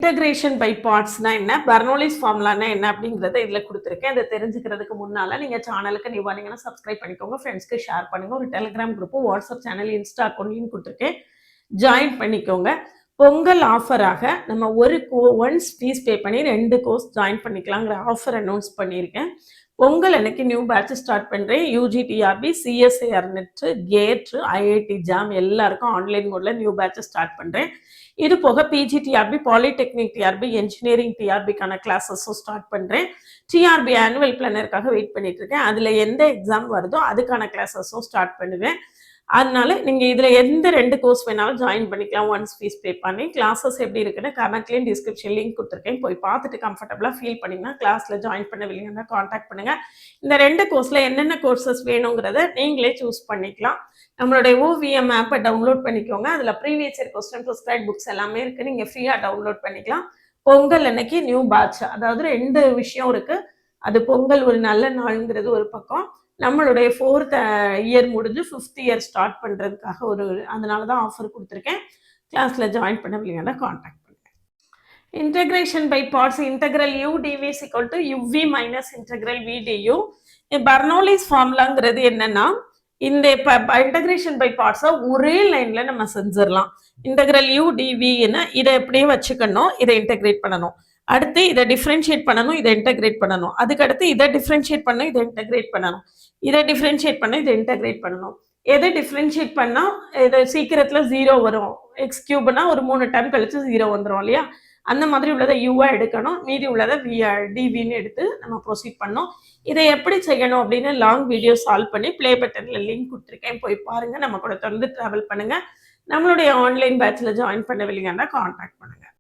Integration by பார்ட்ஸ்னா என்ன, Bernoulli's ஃபார்முலானா என்ன அப்படிங்கிறத இதில் கொடுத்துருக்கேன். இதை தெரிஞ்சுக்கிறதுக்கு முன்னால் நீங்கள் சேனலுக்கு நீ வந்தீங்கன்னா சப்ஸ்கிரைப் பண்ணிக்கோங்க, ஃப்ரெண்ட்ஸ்க்கு ஷேர் பண்ணுங்கள். ஒரு Telegram group, WhatsApp channel, Insta அக்கௌண்ட்லையும் கொடுத்துருக்கேன், ஜாயின் பண்ணிக்கோங்க. பொங்கல் ஆஃபராக நம்ம ஒன்ஸ் ஃபீஸ் பே பண்ணி 2 கோர்ஸ் ஜாயின் பண்ணிக்கலாங்கிற ஆஃபர் அனௌன்ஸ் பண்ணியிருக்கேன். பொங்கல் அன்னைக்கு நியூ பேட்ச் ஸ்டார்ட் பண்ணுறேன். UG TRB, CSIR NET, GATE, IIT JAM எல்லாருக்கும் ஆன்லைன் மோடில் நியூ பேட்ச் ஸ்டார்ட் பண்ணுறேன். இது போக பிஜிடிஆர்பி, பாலிடெக்னிக் டிஆர்பி, என்ஜினியரிங் டிஆர்பிக்கான கிளாஸஸும் ஸ்டார்ட் பண்ணுறேன். டிஆர்பி ஆனுவல் பிளானருக்காக வெயிட் பண்ணிட்டு இருக்கேன். அதில் எந்த எக்ஸாம் வருதோ அதுக்கான கிளாஸஸும் ஸ்டார்ட் பண்ணுவேன். அதனால நீங்கள் இதில் எந்த 2 கோர்ஸ் வேணாலும் ஜாயின் பண்ணிக்கலாம் ஒன்ஸ் ஃபீஸ் பே பண்ணி. கிளாஸஸ் எப்படி இருக்குன்னு கமெண்ட்லேயும் டிஸ்கிரிப்ஷன் லிங்க் கொடுத்துருக்கேன், போய் பார்த்துட்டு கம்ஃபர்டபுளாக ஃபீல் பண்ணிங்கன்னா கிளாஸில் ஜாயின் பண்ணவில்லைங்கன்னா காண்டாக்ட் பண்ணுங்கள். இந்த 2 கோர்ஸில் என்னென்ன கோர்சஸ் வேணுங்கிறத நீங்களே சூஸ் பண்ணிக்கலாம். நம்மளுடைய ஓவிஎம் ஆப்பை டவுன்லோட் பண்ணிக்கோங்க. அதில் previous year question prescribe books எல்லாமே இருக்குது, நீங்கள் ஃப்ரீயாக டவுன்லோட் பண்ணிக்கலாம். பொங்கல் அன்னைக்கு நியூ பேட்ச், அதாவது 2 விஷயம் இருக்குது. அது பொங்கல் ஒரு நல்ல நாளுங்கிறது ஒரு பக்கம், நம்மளுடைய 4th இயர் முடிஞ்சு 5th இயர் ஸ்டார்ட் பண்ணுறதுக்காக அதனால தான் ஆஃபர் கொடுத்துருக்கேன். கிளாஸில் ஜாயின் பண்ணவில்லைங்கன்னா காண்டாக்ட் பண்ணுங்கள். Integration by parts, integral u dv is equal to uv minus integral v du. Bernoulli's ஃபார்முலாங்கிறது என்னன்னா, இந்த இன்டகிரேஷன் பை பார்ட்ஸை ஒரே லைனில் நம்ம செஞ்சிடலாம். இன்டெக்ரல் u dvன்னு இதை எப்படியே வச்சுக்கணும், இதை இன்டெகிரேட் பண்ணணும். அடுத்து இதை டிஃப்ரென்ஷியேட் பண்ணணும், இதை இன்டெகிரேட் பண்ணணும். அதுக்கடுத்து இதை டிஃப்ரென்ஷியேட் பண்ணணும், இதை இன்டெகிரேட் பண்ணணும். இதை டிஃப்ரென்ஷியேட் பண்ணணும், இதை இன்டெகிரேட் பண்ணணும். எதை டிஃப்ரென்ஷியேட் பண்ணால் இதை சீக்கிரத்தில் 0 வரும். எக்ஸ் கியூப்னா ஒரு 3 டைம் கழிச்சு 0 வந்துடும் இல்லையா? அந்த மாதிரி உள்ளதை யூவா எடுக்கணும், மீதி உள்ளதை டிவின்னு எடுத்து நம்ம ப்ரொசீட் பண்ணோம். இதை எப்படி செய்யணும் அப்படின்னு லாங் வீடியோ சால்வ் பண்ணி ப்ளே பட்டனில் லிங்க் கொடுத்துருக்கேன், போய் பாருங்கள். நம்ம கூட தொடர்ந்து ட்ராவல் பண்ணுங்கள். நம்மளுடைய ஆன்லைன் பேட்சில் ஜாயின் பண்ணவில்லைங்கன்னா காண்டாக்ட் பண்ணுங்கள்.